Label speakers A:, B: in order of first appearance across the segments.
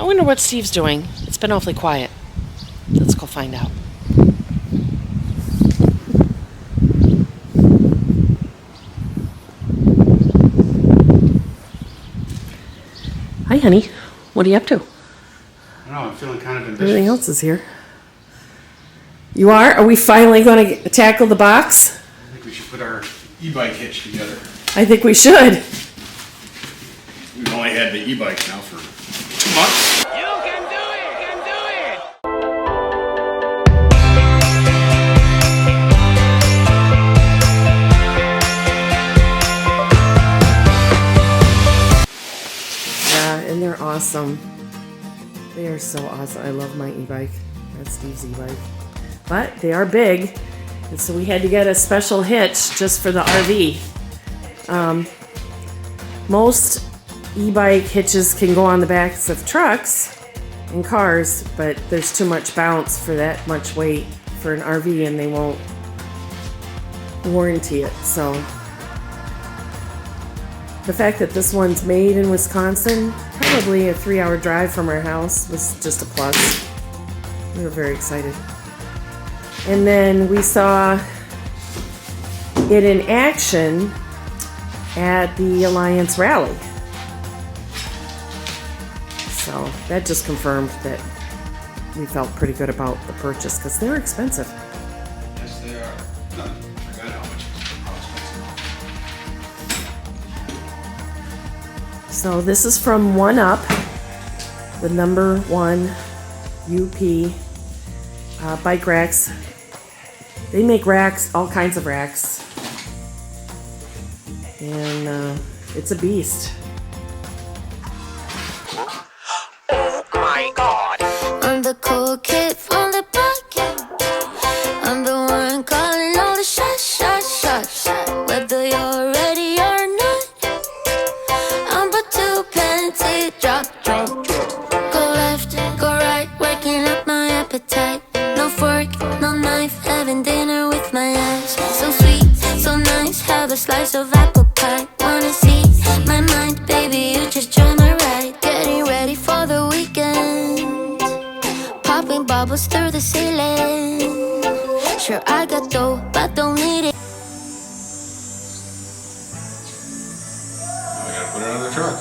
A: I wonder what Steve's doing. It's been awfully quiet. Let's go find out. Hi, honey. What are you up to?
B: I don't know, I'm feeling kind of ambitious.
A: Everything else is here. You are? Are we finally going to tackle the box?
B: I think we should put our e-bike hitch together.
A: I think we should.
B: We've only had the e-bike now for 2 months.
C: You can do it! You can do it!
A: Yeah, and they're awesome. They are so awesome. I love my e-bike. That's Steve's e-bike. But they are big, and so we had to get a special hitch just for the RV. Most e-bike hitches can go on the backs of trucks and cars, but there's too much bounce for that much weight for an RV, and they won't warranty it. So the fact that this one's made in Wisconsin, probably a 3-hour drive from our house, was just a plus. We were very excited. And then we saw it in action at the Alliance Rally. So that just confirmed that we felt pretty good about the purchase because they were expensive.
B: Yes, they are. I forgot how much it was.
A: So this is from One Up, the number 1 UP bike racks. They make racks, all kinds of racks. And it's a beast.
C: Oh my god!
D: I'm the cool kid from the block. I'm the one calling all the shots. Whether you're ready or not, I'm but too plenty. Drop. Go left, go right, working up my appetite. No fork, no knife, having dinner with my eyes. So sweet, so nice, have a slice of apple pie. Wanna see my mind, baby, you just join my ride. Getting ready for the weekend, popping bubbles through the ceiling. Sure, I got dough, but don't need it.
B: Now we gotta put it on the truck.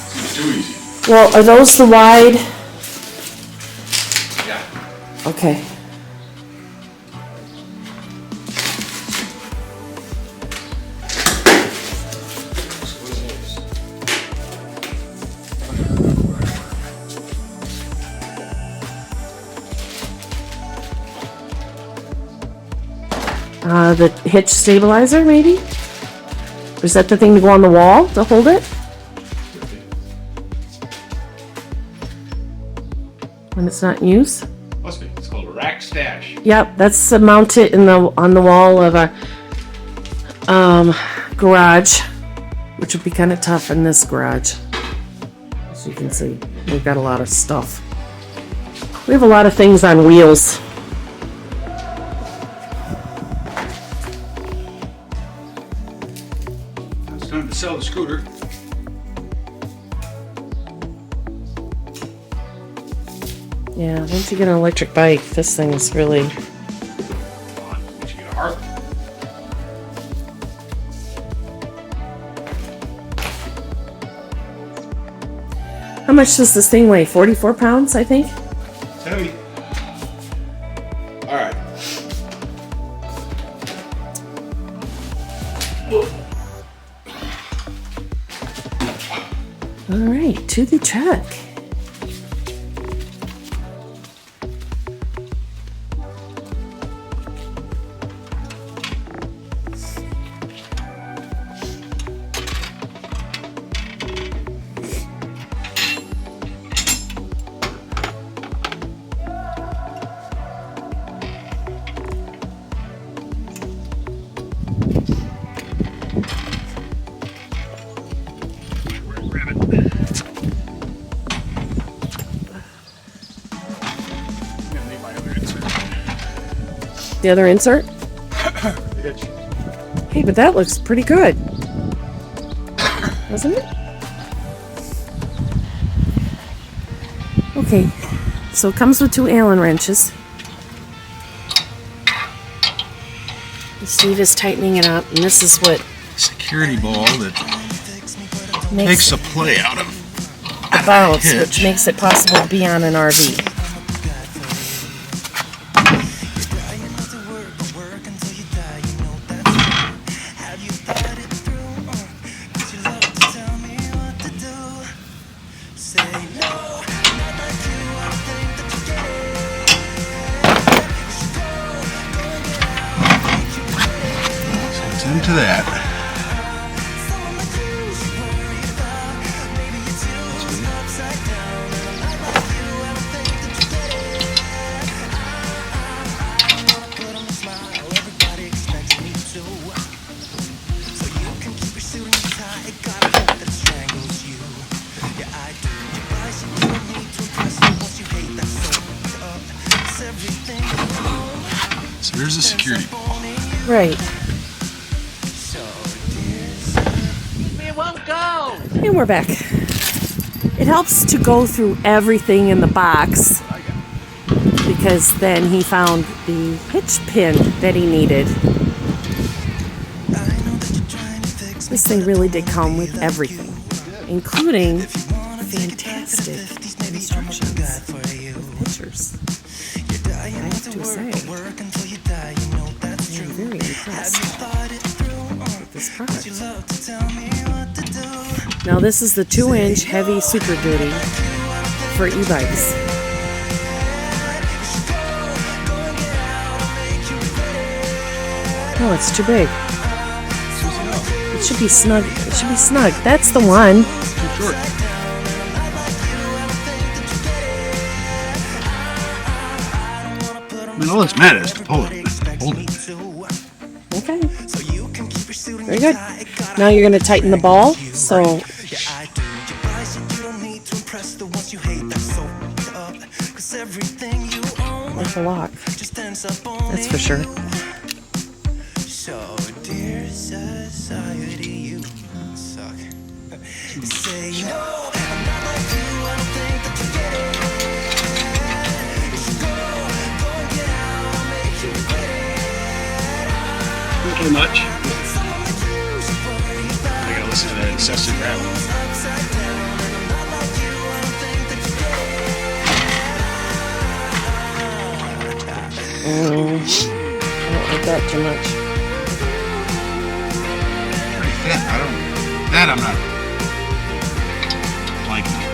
B: Seems too easy.
A: Well, are those the wide?
B: Yeah.
A: Okay. The hitch stabilizer, maybe? Or is that the thing to go on the wall to hold it? When it's not in use?
B: Must be. It's called a rack stash.
A: Yep, that's to mount it on the wall of a garage, which would be kind of tough in this garage. As you can see, we've got a lot of stuff. We have a lot of things on wheels.
B: It's time to sell the scooter.
A: Yeah, once you get an electric bike, this thing is really...
B: Come on, we should get a Harley.
A: How much does this thing weigh? 44 pounds, I think?
B: It's heavy. Alright.
A: All right, to the truck. The other insert?
B: Hitch.
A: Hey, but that looks pretty good. wasn't it? Okay, so it comes with 2 Allen wrenches. Steve is tightening it up, and this is what
B: Security ball that
A: makes
B: takes the play out of
A: the bounce,
B: hitch.
A: which makes it possible to be on an RV.
B: It's into that. So there's the security ball.
A: Right.
C: It won't go.
A: And we're back. It helps to go through everything in the box because then he found the hitch pin that he needed. This thing really did come with everything, including fantastic instructions with pictures. I have to say, I'm very impressed with this product. Now this is the 2-inch heavy Super Duty for e-bikes. Oh, it's too big. It should be snug. It should be snug. That's the one.
B: Too short. I mean, all that's matters is to pull it. Hold it.
A: Okay. Very good. Now you're going to tighten the ball. So like a lock. That's for sure.
E: So, dear society, you suck. Say no, I'm not like you, I don't think that you get it. You should go and get out, I'll make you regret it.
B: Not too much. I gotta listen to that incessant rattle.
E: Upside down, and I'm not like you, I don't think that you get it.
A: I don't like that too much.
B: Pretty thin. I'm not liking it.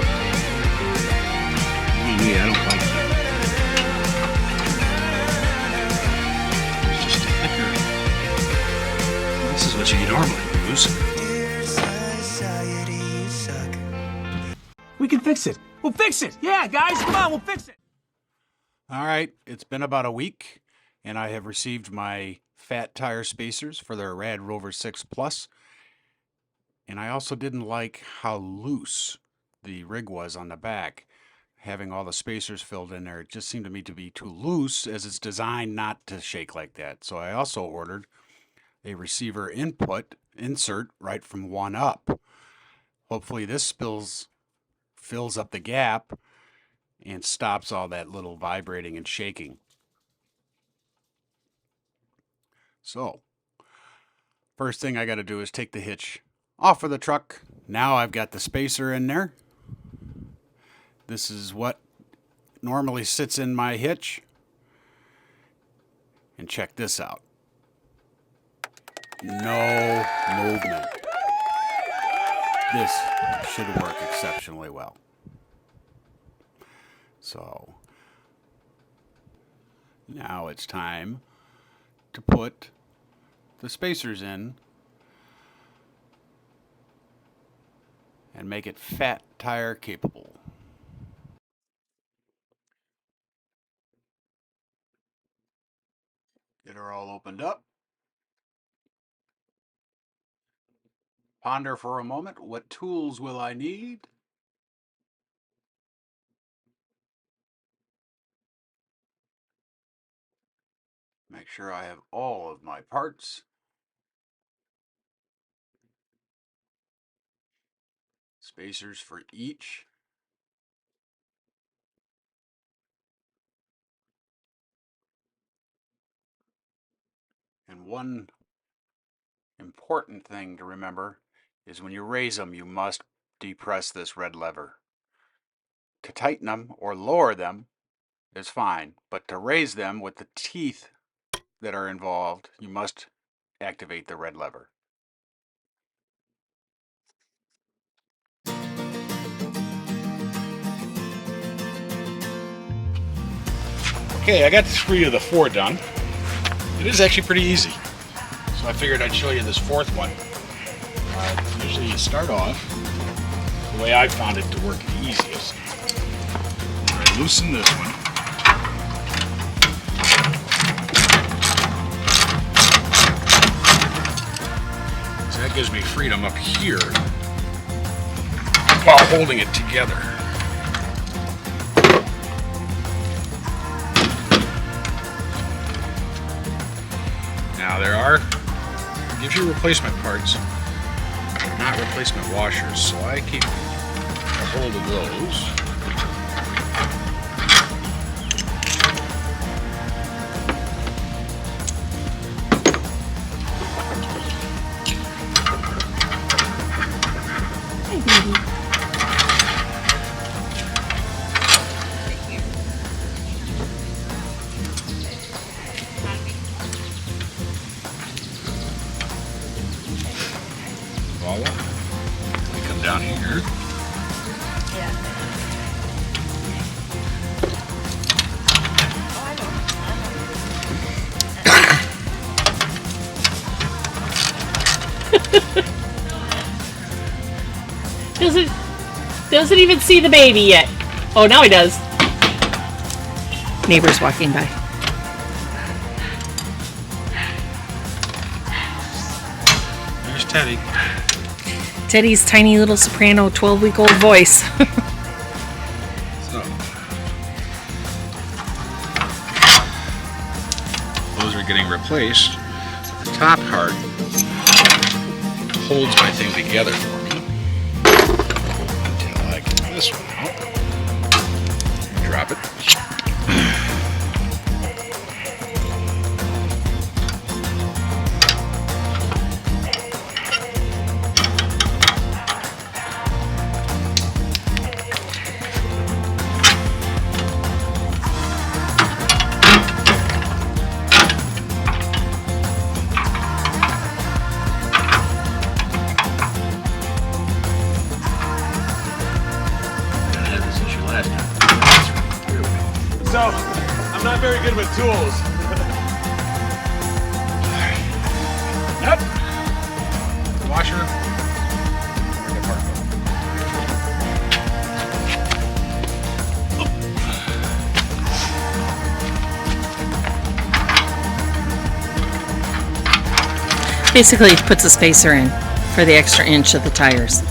B: Me, I don't like that. It's just thicker. This is what you normally use.
E: Dear society, you suck.
F: We can fix it. We'll fix it. Yeah, guys, come on, we'll fix it.
G: All right, it's been about a week, and I have received my fat tire spacers for their Rad Rover 6 Plus. And I also didn't like how loose the rig was on the back. Having all the spacers filled in there, it just seemed to me to be too loose, as it's designed not to shake like that. So I also ordered a receiver input insert right from one up. Hopefully this fills up the gap and stops all that little vibrating and shaking. So, first thing I got to do is take the hitch off of the truck. Now I've got the spacer in there. This is what normally sits in my hitch. And check this out. No movement. This should work exceptionally well. So, now it's time to put the spacers in and make it fat tire capable. Get her all opened up. Ponder for a moment, what tools will I need? Make sure I have all of my parts. Spacers for each. And one important thing to remember is when you raise them, you must depress this red lever. To tighten them or lower them is fine, but to raise them with the teeth that are involved, you must activate the red lever. Okay, I got 3 of the 4 done. It is actually pretty easy. So I figured I'd show you this 4th one. Usually you start off the way I found it to work the easiest. I loosen this one. So that gives me freedom up here while holding it together. Now gives you replacement parts, not replacement washers, so I keep a hold of those.
A: Hey, baby.
G: Voila. We come down here.
A: Doesn't even see the baby yet. Oh, now he does. Neighbors walking by.
G: There's Teddy.
A: Teddy's tiny little soprano 12-week-old voice.
G: So, those are getting replaced. The top part holds my thing together for me until I get this one out. Drop it.
F: So, I'm not very good with tools.
G: Yep. Washer. Department.
A: Basically, it puts a spacer in for the extra inch of the tires.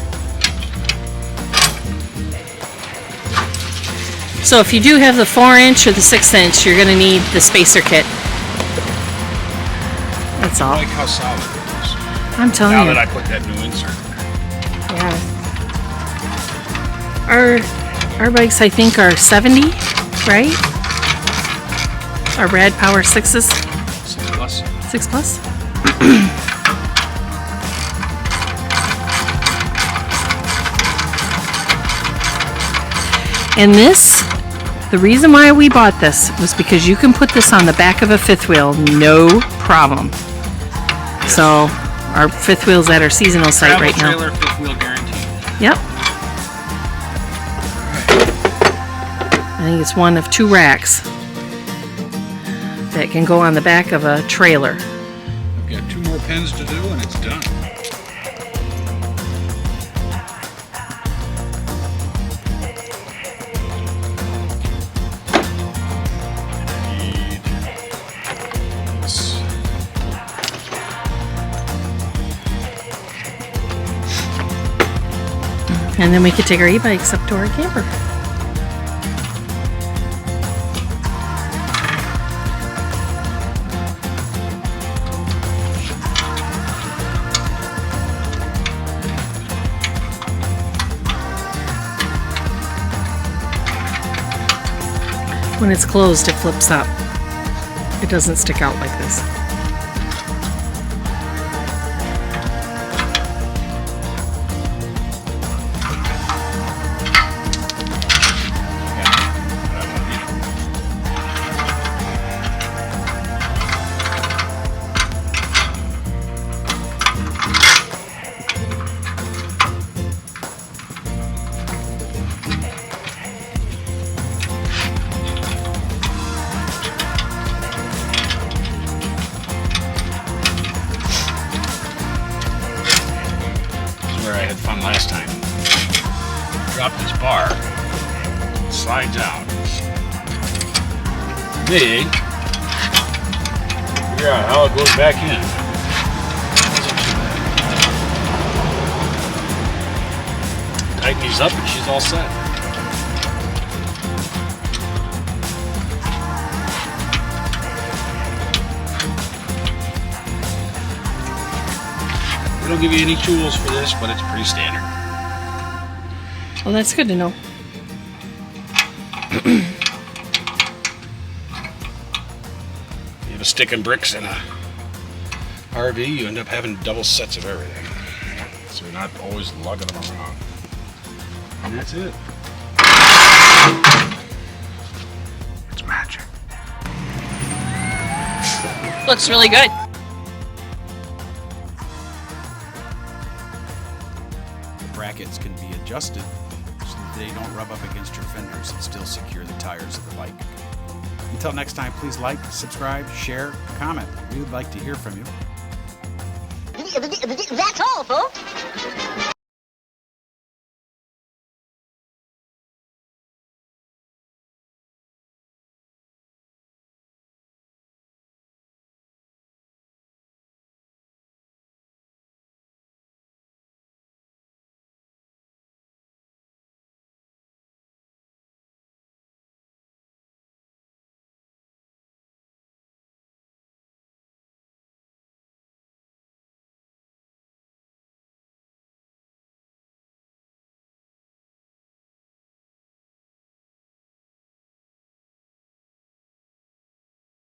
A: So if you do have the 4-inch or the 6-inch, you're going to need the spacer kit. That's all.
G: I like how solid it is.
A: I'm telling
G: Now
A: you.
G: that I put that new insert in there.
A: Yeah. Our bikes, I think, are 70, right? Our Rad Power 6s.
G: 6 plus.
A: 6 plus. And this, the reason why we bought this was because you can put this on the back of a fifth wheel, no problem. So, our fifth wheel's at our seasonal site right now.
G: Travel trailer, fifth wheel guarantee.
A: Yep. I think it's one of 2 racks that can go on the back of a trailer.
G: I've got 2 more pins to do and it's done.
A: And then we could take our e-bikes up to our camper. When it's closed, it flips up. It doesn't stick out like this.
B: Where I had fun last time. Drop this bar, slides out. Me, figure out how it goes back in. Tighten these up and she's all set. They don't give you any tools for this, but it's pretty standard.
A: Well, that's good to know.
B: You have a stick and bricks in a RV, you end up having double sets of everything. So you're not always lugging them around. And that's it. It's magic.
H: Looks really good.
G: Brackets can be adjusted so that they don't rub up against your fenders and still secure the tires of the bike. Until next time, please like, subscribe, share, comment. We would like to hear from you.
I: That's all, folks.